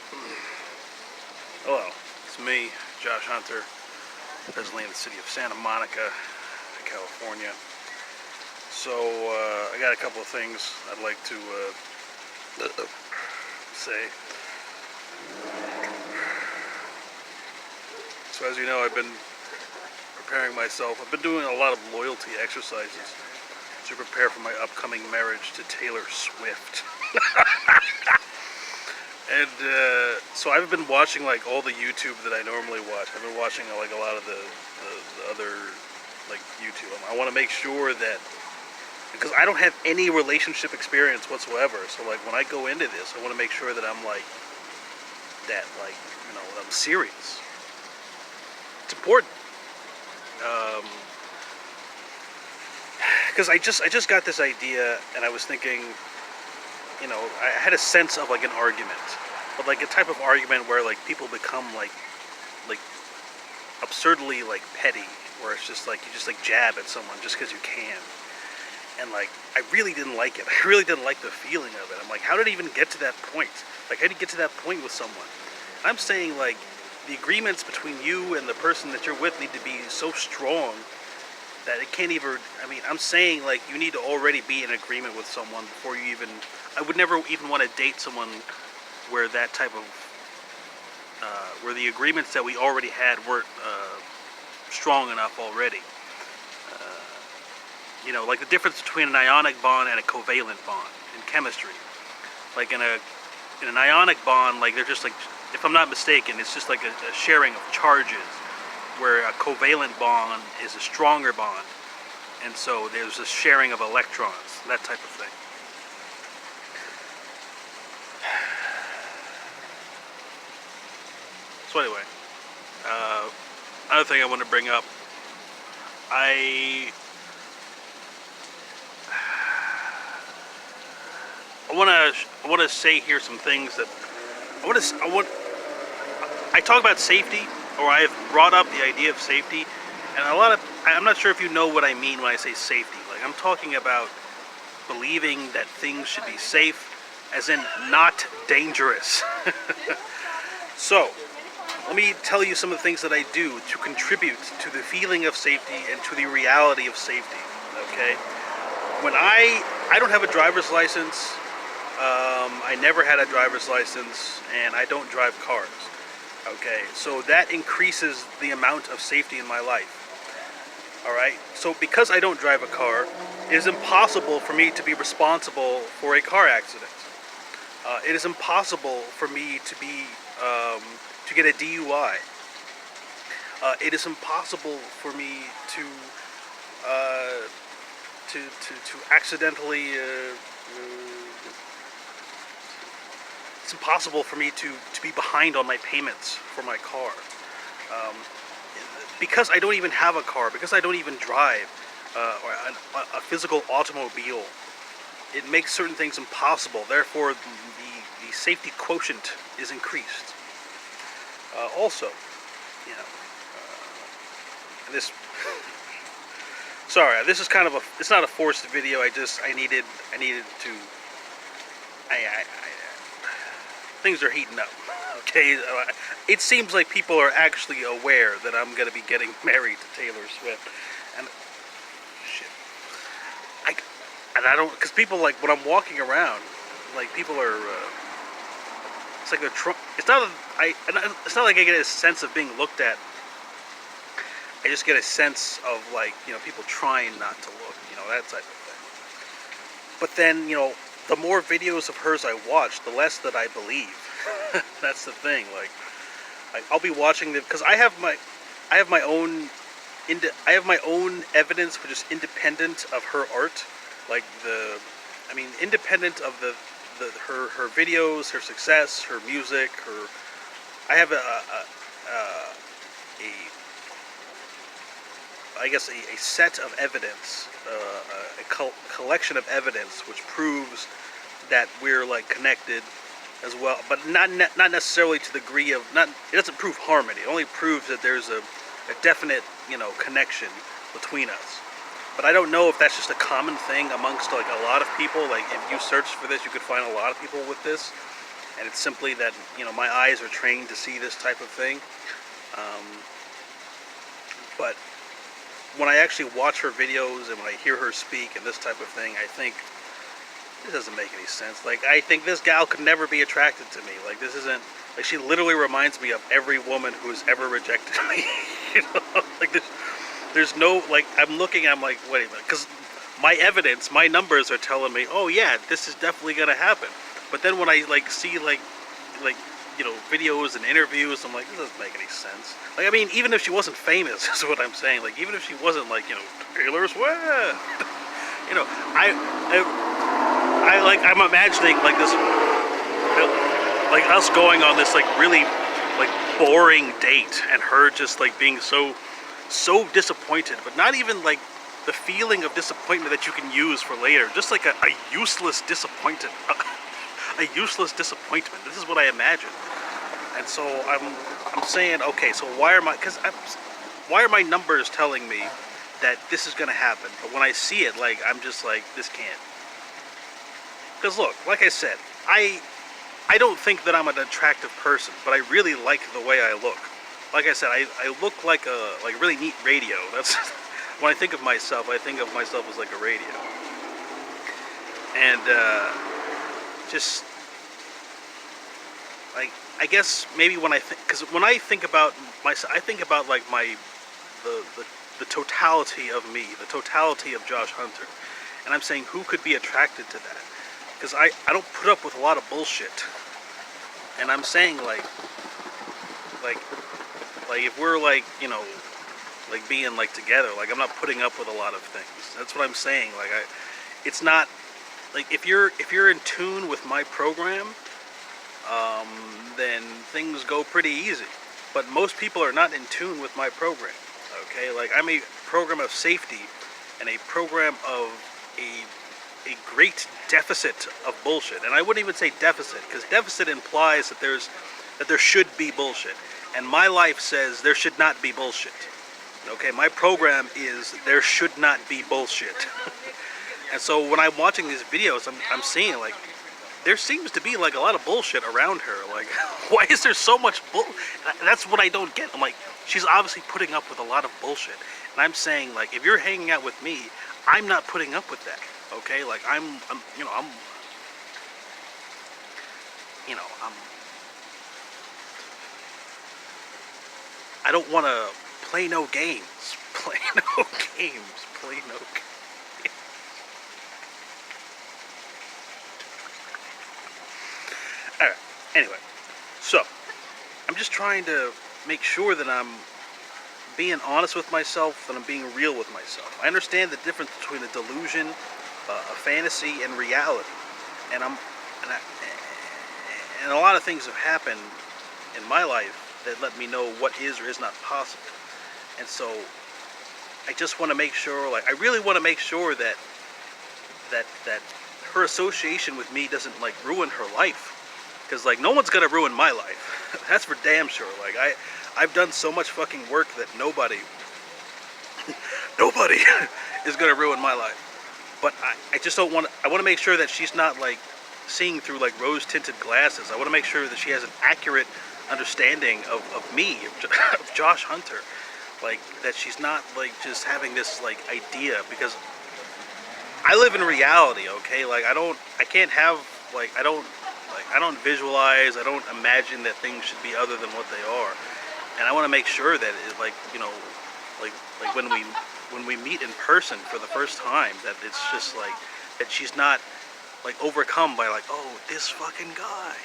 Hello, it's me, Josh Hunter, presently in the city of Santa Monica, California. So, I got a couple of things I'd like to say. So, as you know, I've been preparing myself. I've been doing a lot of loyalty exercises to prepare for my upcoming marriage to Taylor Swift. And so I've been watching like all the YouTube that I normally watch. I've been watching like a lot of the other like YouTube. I want to make sure that, because I don't have any relationship experience whatsoever. So like when I go into this, I want to make sure that I'm like that, like, you know, I'm serious. It's important. Because I just got this idea, and I was thinking, you know, I had a sense of like an argument, but like a type of argument where like people become like absurdly like petty, where it's just like you just like jab at someone just because you can. And like I really didn't like it. I really didn't like the feeling of it. I'm like, how did it even get to that point? Like, how did you get to that point with someone? I'm saying like the agreements between you and the person that you're with need to be so strong that it can't even, I mean, I'm saying like you need to already be in agreement with someone before you even, I would never even want to date someone where that type of, where the agreements that we already had weren't strong enough already. You know, like the difference between an ionic bond and a covalent bond in chemistry. Like in an ionic bond, like they're just like, if I'm not mistaken, it's just like a sharing of charges, where a covalent bond is a stronger bond, and so there's a sharing of electrons, that type of thing. So anyway, another thing I want to bring up, I want to say here some things that I talk about safety, or I have brought up the idea of safety, and I'm not sure if you know what I mean when I say safety. Like, I'm talking about believing that things should be safe, as in not dangerous. So, let me tell you some of the things that I do to contribute to the feeling of safety and to the reality of safety. Okay, when I don't have a driver's license. I never had a driver's license, and I don't drive cars. Okay, so that increases the amount of safety in my life. All right, so because I don't drive a car, it is impossible for me to be responsible for a car accident. It is impossible for me to get a DUI. It is impossible for me to accidentally. It's impossible for me to be behind on my payments for my car. Um, because I don't even have a car, because I don't even drive a physical automobile, it makes certain things impossible. Therefore, the safety quotient is increased. Also, you know, this. Sorry, this is kind of it's not a forced video. I needed to. Things are heating up. Okay, it seems like people are actually aware that I'm gonna be getting married to Taylor Swift, and shit, I don't, because people, like, when I'm walking around, like, people are, it's like they're it's not it's not like I get a sense of being looked at. I just get a sense of, like, you know, people trying not to look, you know, that type of thing. But then, you know, the more videos of hers I watch, the less that I believe. That's the thing. Like, I'll be watching them because I have my own evidence, which is independent of her art. Like independent of her videos, her success, her music, I have a set of evidence, a collection of evidence which proves that we're like connected as well, but not necessarily to the degree of, it doesn't prove harmony. It only proves that there's a definite, you know, connection between us. But I don't know if that's just a common thing amongst like a lot of people. Like, if you search for this, you could find a lot of people with this. and it's simply that, you know, my eyes are trained to see this type of thing. Um, but when I actually watch her videos and when I hear her speak and this type of thing, I think it doesn't make any sense. Like, I think this gal could never be attracted to me. Like, this isn't, like, she literally reminds me of every woman who's ever rejected me. You know, like, there's no, like, I'm looking, I'm like, wait a minute, because my evidence, my numbers are telling me, oh yeah, this is definitely gonna happen. But then when I like see like you know, videos and interviews, I'm like, this doesn't make any sense. Like, I mean, even if she wasn't famous, is what I'm saying. Like, even if she wasn't like, you know, Taylor Swift, you know, I'm imagining like this, like us going on this like really like boring date, and her just like being so disappointed, but not even like the feeling of disappointment that you can use for later, just like a useless disappointment, a useless disappointment. This is what I imagine, and so I'm saying, okay, so why are my numbers telling me that this is gonna happen? But when I see it, like, I'm just like, this can't. Because look, like I said, I don't think that I'm an attractive person, but I really like the way I look. Like I said, I look like a really neat radio. That's when I think of myself as like a radio. And just like, I guess maybe when because when I think about myself, I think about like the totality of me, the totality of Josh Hunter, and I'm saying, who could be attracted to that? Because I don't put up with a lot of bullshit, and I'm saying like if we're like, you know, like being like together, like I'm not putting up with a lot of things. That's what I'm saying. Like, it's not like, if you're in tune with my program, then things go pretty easy. But most people are not in tune with my program. Okay, like, I'm a program of safety and a program of a great deficit of bullshit. And I wouldn't even say deficit, because deficit implies that there should be bullshit. And my life says there should not be bullshit. Okay, my program is there should not be bullshit. And so when I'm watching these videos, I'm seeing like, there seems to be like a lot of bullshit around her. Like, why is there so much bull? That's what I don't get. I'm like, she's obviously putting up with a lot of bullshit. And I'm saying, like, if you're hanging out with me, I'm not putting up with that. Okay, like, I'm I don't want to play no games. Play no games. Play no games. Alright, anyway. So, I'm just trying to make sure that I'm being honest with myself, that I'm being real with myself. I understand the difference between a delusion, a fantasy, and reality. And and a lot of things have happened in my life that let me know what is or is not possible. And so I just want to make sure, like, I really want to make sure that her association with me doesn't like ruin her life. Because like, no one's gonna ruin my life. That's for damn sure. Like, I've done so much fucking work that nobody is gonna ruin my life. But I just don't want to, I want to make sure that she's not like seeing through like rose-tinted glasses. I want to make sure that she has an accurate understanding of me, of Josh Hunter. Like, that she's not like just having this like idea, because I live in reality, okay? Like, I don't visualize, I don't imagine that things should be other than what they are. And I want to make sure that it, like, you know, like when we meet in person for the first time, that it's just like, that she's not like overcome by like, oh, this fucking guy.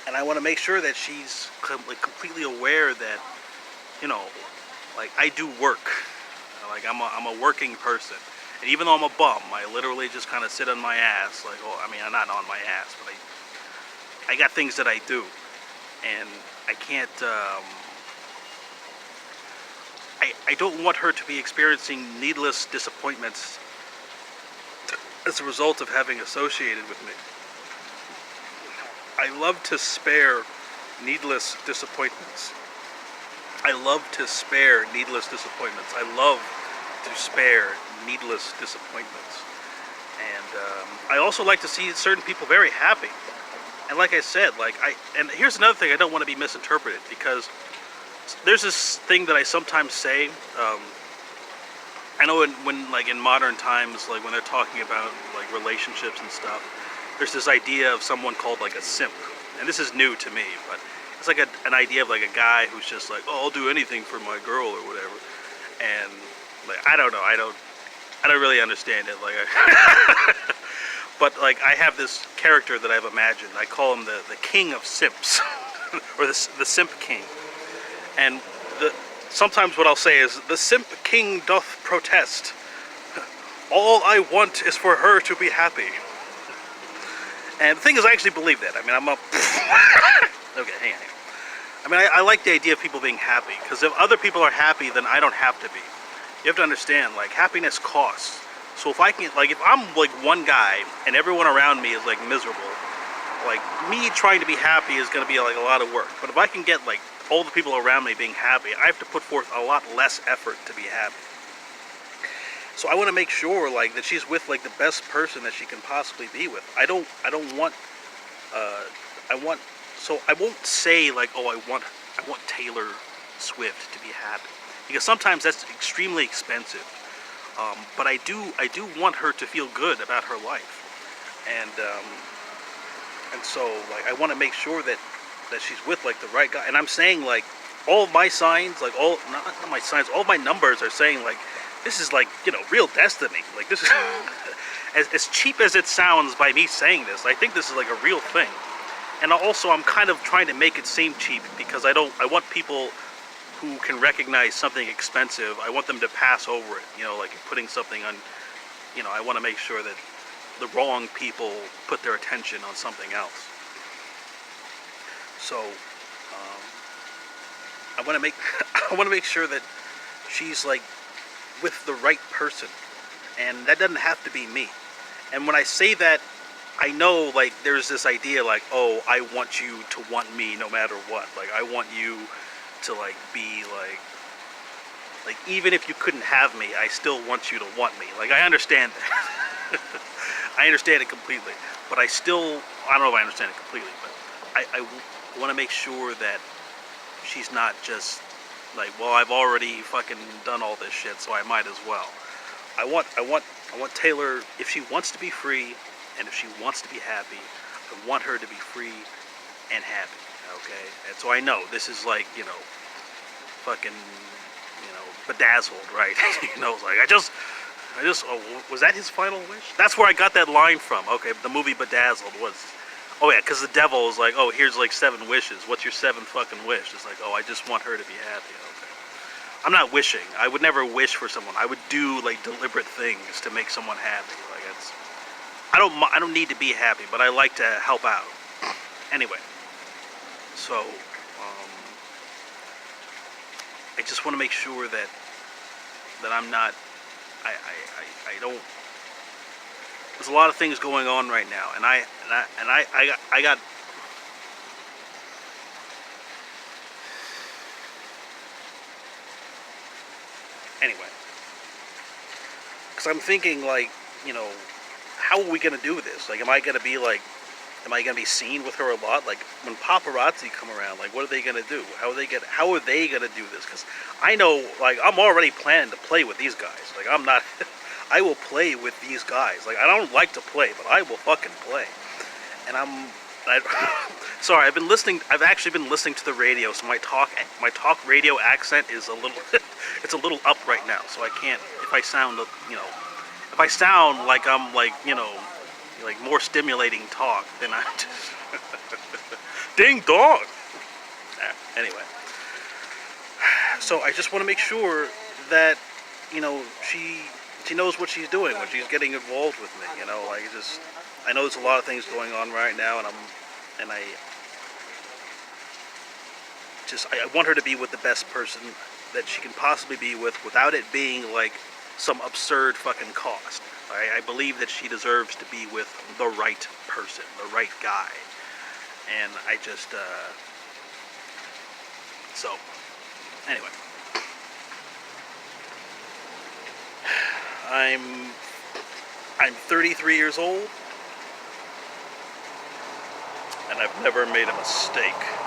And I want to make sure that she's like completely aware that, you know, like, I do work. Like, I'm a working person. And even though I'm a bum, I literally just kind of sit on my ass. Like, oh, I mean, I'm not on my ass, but I got things that I do. And I can't, I don't want her to be experiencing needless disappointments as a result of having associated with me. I love to spare needless disappointments. I love to spare needless disappointments. I love to spare needless disappointments. And I also like to see certain people very happy. And like I said, and here's another thing, I don't want to be misinterpreted, because there's this thing that I sometimes say. I know when like in modern times, like when they're talking about like relationships and stuff, there's this idea of someone called like a simp, and this is new to me, but it's like an idea of like a guy who's just like, oh, I'll do anything for my girl or whatever, and like I don't know, I don't really understand it, like, but like I have this character that I've imagined. I call him the king of simps, or the simp king, and sometimes what I'll say is, the simp king doth protest. All I want is for her to be happy. And the thing is, I actually believe that. I mean, I'm a... Okay, hang on. I mean, I like the idea of people being happy, because if other people are happy, then I don't have to be. You have to understand, like, happiness costs. So if I can, like, if I'm like one guy and everyone around me is like miserable, like me trying to be happy is going to be like a lot of work. But if I can get like all the people around me being happy, I have to put forth a lot less effort to be happy. So I want to make sure like that she's with like the best person that she can possibly be with. I don't want so I won't say like, oh, I want Taylor Swift to be happy, because sometimes that's extremely expensive. But I do want her to feel good about her life, and so like I want to make sure that she's with like the right guy. And I'm saying like all of my signs, like not my signs, all of my numbers are saying like this is like, you know, real destiny. Like this is as cheap as it sounds by me saying this, I think this is like a real thing. And also I'm kind of trying to make it seem cheap, because I want people who can recognize something expensive, I want them to pass over it, you know, like putting something on, you know, I want to make sure that the wrong people put their attention on something else. So I want to make I want to make sure that she's like with the right person, and that doesn't have to be me. And when I say that, I know like there's this idea like, oh, I want you to want me no matter what. Like I want you to like be like even if you couldn't have me, I still want you to want me. Like I understand that. I understand it completely, but I don't know if I understand it completely, but I want to make sure that she's not just like, well, I've already fucking done all this shit, so I might as well. I want Taylor, if she wants to be free and if she wants to be happy, I want her to be free and happy. Okay? And so I know this is like, you know, fucking, you know, bedazzled, right? You know, like oh, was that his final wish? That's where I got that line from. Okay, the movie Bedazzled was, oh yeah, because the devil is like, oh, here's like 7 wishes. What's your 7th fucking wish? It's like, oh, I just want her to be happy. Okay. I'm not wishing. I would never wish for someone. I would do like deliberate things to make someone happy. Like it's, I don't need to be happy, but I like to help out. Anyway, so I just want to make sure that I'm not. I don't. There's a lot of things going on right now, and I got. Anyway, because I'm thinking like, you know, how are we gonna do this? Like, am I gonna be seen with her a lot? Like, when paparazzi come around, like, what are they gonna do? How are they gonna do this? Because I know, like, I'm already planning to play with these guys. Like, I'm not. I will play with these guys. Like, I don't like to play, but I will fucking play. And sorry, I've actually been listening to the radio, so my talk radio accent is a little, it's a little up right now. So I can't, if I sound like I'm like, you know, like more stimulating talk, then I just, ding dong. Anyway, so I just want to make sure that, you know, she knows what she's doing when she's getting involved with me. You know, like I know there's a lot of things going on right now, and I want her to be with the best person that she can possibly be with, without it being like some absurd fucking cost. I believe that she deserves to be with the right person, the right guy, and I just so anyway, I'm 33 years old, and and I've never made a mistake.